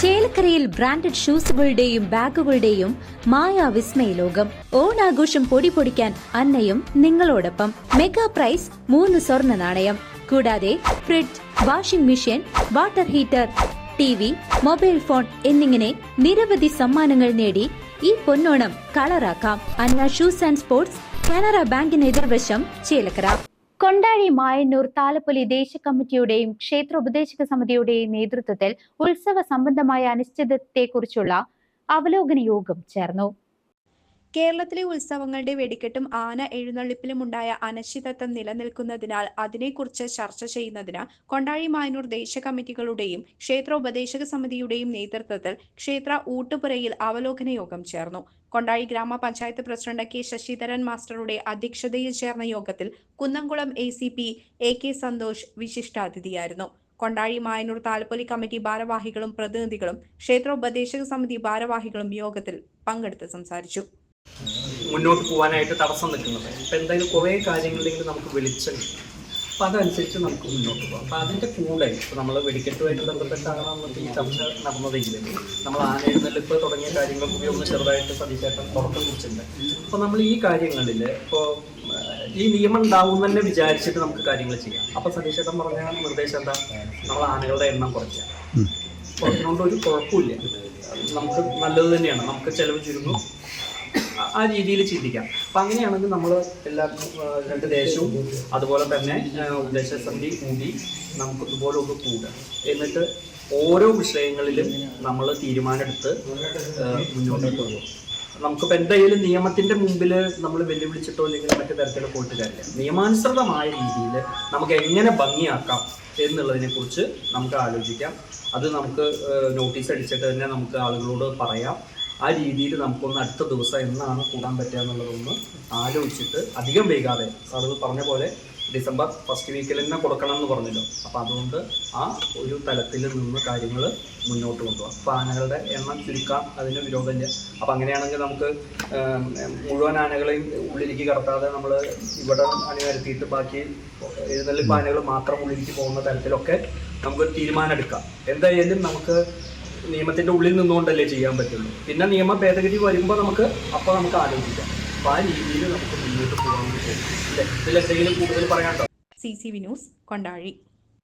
ചേലക്കരയിൽ ബ്രാൻഡഡ് ഷൂസുകളുടെയും ബാഗുകളുടെയും മായാവിസ്മയ ലോകം. ഓണാഘോഷം പൊടിപൊടിക്കാൻ അന്നയും നിങ്ങളോടൊപ്പം. മെഗാ പ്രൈസ് 3 സ്വർണ്ണ നാണയം. കൂടാതെ fridge, washing machine, water heater, TV, mobile phone എന്നിങ്ങനെ നിരവധി സമ്മാനങ്ങൾ നേടി ഈ പൊന്നോണം കളറാക്കാം. അന്ന ഷൂസ് ആൻഡ് സ്പോർട്സ്, കാനറ ബാങ്കിന് എതിർവശം, ചേലക്കര. കൊണ്ടാഴി മായന്നൂർ താലപ്പൊലി ദേശീയ കമ്മിറ്റിയുടെയും ക്ഷേത്ര ഉപദേശക സമിതിയുടെയും നേതൃത്വത്തിൽ ഉത്സവ സംബന്ധമായ അനിശ്ചിതത്വത്തെക്കുറിച്ചുള്ള അവലോകന യോഗം ചേർന്നു. കേരളത്തിലെ ഉത്സവങ്ങളുടെ വെടിക്കെട്ടും ആന എഴുന്നള്ളിപ്പിലും ഉണ്ടായ അനിശ്ചിതത്വം നിലനിൽക്കുന്നതിനാൽ അതിനെക്കുറിച്ച് ചർച്ച ചെയ്യുന്നതിന് കൊണ്ടാഴി മായന്നൂർ ദേശീയ കമ്മിറ്റികളുടെയും ക്ഷേത്ര ഉപദേശക സമിതിയുടെയും നേതൃത്വത്തിൽ ക്ഷേത്ര ഊട്ടുപുരയിൽ അവലോകന യോഗം ചേർന്നു. കൊണ്ടാഴി ഗ്രാമപഞ്ചായത്ത് പ്രസിഡന്റ് കെ ശശിധരൻ മാസ്റ്ററുടെ അധ്യക്ഷതയിൽ ചേർന്ന യോഗത്തിൽ കുന്നംകുളം ACP AK സന്തോഷ് വിശിഷ്ടാതിഥിയായിരുന്നു. കൊണ്ടാഴി മായന്നൂർ താലപ്പൊലി കമ്മിറ്റി ഭാരവാഹികളും പ്രതിനിധികളും ക്ഷേത്ര ഉപദേശക സമിതി ഭാരവാഹികളും യോഗത്തിൽ പങ്കെടുത്ത് സംസാരിച്ചു. മുന്നോട്ട് പോകാനായിട്ട് തടസ്സം നിൽക്കുന്നത്. അപ്പം എന്തായാലും കുറേ കാര്യങ്ങളിലെങ്കിലും നമുക്ക് വെളിച്ചം കിട്ടും. അപ്പം അതനുസരിച്ച് നമുക്ക് മുന്നോട്ട് പോകാം. അപ്പം അതിൻ്റെ കൂടെ ഇപ്പോൾ നമ്മൾ വെടിക്കെട്ടുമായിട്ട് ബന്ധപ്പെട്ടാണ് നമുക്ക് ഈ ചർച്ച നടന്നതെങ്കിലും നമ്മൾ ആനയെഴുന്നള്ളിപ്പ് തുടങ്ങിയ കാര്യങ്ങൾക്ക് ഒന്ന് ചെറുതായിട്ട് സതീശേട്ടൻ തുടക്കം കുറിച്ചിട്ടുണ്ട്. അപ്പോൾ നമ്മൾ ഈ കാര്യങ്ങളിൽ ഇപ്പോൾ ഈ നിയമം ഉണ്ടാവും തന്നെ വിചാരിച്ചിട്ട് നമുക്ക് കാര്യങ്ങൾ ചെയ്യാം. അപ്പോൾ സതീശേട്ടൻ പറഞ്ഞ നിർദ്ദേശം എന്താ? നമ്മൾ ആനകളുടെ എണ്ണം കുറയ്ക്കാം. കുറച്ചുകൊണ്ട് ഒരു കുഴപ്പമില്ല, നമുക്ക് നല്ലത് തന്നെയാണ്. നമുക്ക് ചിലവ് ചുരുങ്ങും. ആ രീതിയിൽ ചിന്തിക്കാം. അപ്പം അങ്ങനെയാണെങ്കിൽ നമ്മൾ എല്ലാ 2 ദേശവും അതുപോലെ തന്നെ ഉപദേശക സമിതി കൂടി നമുക്ക് ഇതുപോലെ ഒന്ന് കൂടുക. എന്നിട്ട് ഓരോ വിഷയങ്ങളിലും നമ്മൾ തീരുമാനമെടുത്ത് മുന്നോട്ട് പോകും. നമുക്കിപ്പോൾ എന്തായാലും നിയമത്തിൻ്റെ മുമ്പിൽ നമ്മൾ വെല്ലുവിളിച്ചിട്ടോ അല്ലെങ്കിൽ മറ്റു തരത്തിലോ പോയിട്ട് കാര്യമില്ല. നിയമാനുസൃതമായ രീതിയിൽ നമുക്ക് എങ്ങനെ ഭംഗിയാക്കാം എന്നുള്ളതിനെക്കുറിച്ച് നമുക്ക് ആലോചിക്കാം. അത് നമുക്ക് നോട്ടീസ് അടിച്ചിട്ട് തന്നെ നമുക്ക് ആളുകളോട് പറയാം. ആ രീതിയിൽ നമുക്കൊന്ന് അടുത്ത ദിവസം എന്നാണ് കൂടാൻ പറ്റുക എന്നുള്ളതൊന്ന് ആലോചിച്ചിട്ട് അധികം വൈകാതെ, അത് പറഞ്ഞ പോലെ ഡിസംബർ ഫസ്റ്റ് വീക്കിൽ തന്നെ കൊടുക്കണം എന്ന് പറഞ്ഞല്ലോ. അപ്പോൾ അതുകൊണ്ട് ആ ഒരു തലത്തിൽ നിന്ന് കാര്യങ്ങൾ മുന്നോട്ട് കൊണ്ടുപോകാം. അപ്പോൾ ആനകളുടെ എണ്ണം ചുരുക്കാം, അതിന് വിരോധമില്ല. അപ്പോൾ അങ്ങനെയാണെങ്കിൽ നമുക്ക് മുഴുവൻ ആനകളെയും ഉള്ളിലേക്ക് കടത്താതെ നമ്മൾ ഇവിടെ അണിനിരത്തിയിട്ട് ബാക്കി എഴുന്നള്ളിപ്പ് ആനകൾ മാത്രം ഉള്ളിലേക്ക് പോകുന്ന തരത്തിലൊക്കെ നമുക്ക് തീരുമാനം എടുക്കാം. എന്തായാലും നമുക്ക് നിയമത്തിൻ്റെ ഉള്ളിൽ നിന്നുകൊണ്ടല്ലേ ചെയ്യാൻ പറ്റുള്ളൂ. പിന്നെ നിയമ ഭേദഗതി വരുമ്പോൾ നമുക്ക് ആലോചിക്കാം. അപ്പോൾ ആ രീതിയിൽ നമുക്ക് മുന്നോട്ട് പോകാൻ പറ്റും. ഇതിലെന്തെങ്കിലും കൂടുതൽ പറയാനുണ്ടോ? CCV news, Kondazhy.